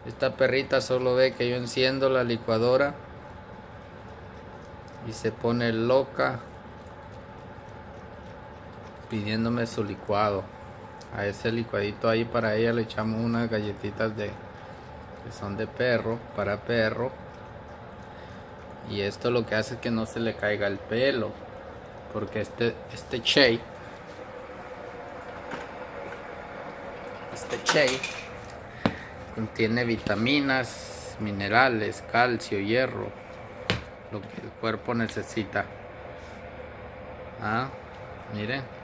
Esta perrita solo ve que yo enciendo la licuadora y se pone loca pidiéndome su licuado. A ese licuadito ahí para ella le echamos unas galletitas que son de perro, para perro. Y esto lo que hace es que no se le caiga el pelo, porque este shake contiene vitaminas, minerales, calcio, hierro, lo que el cuerpo necesita. Miren.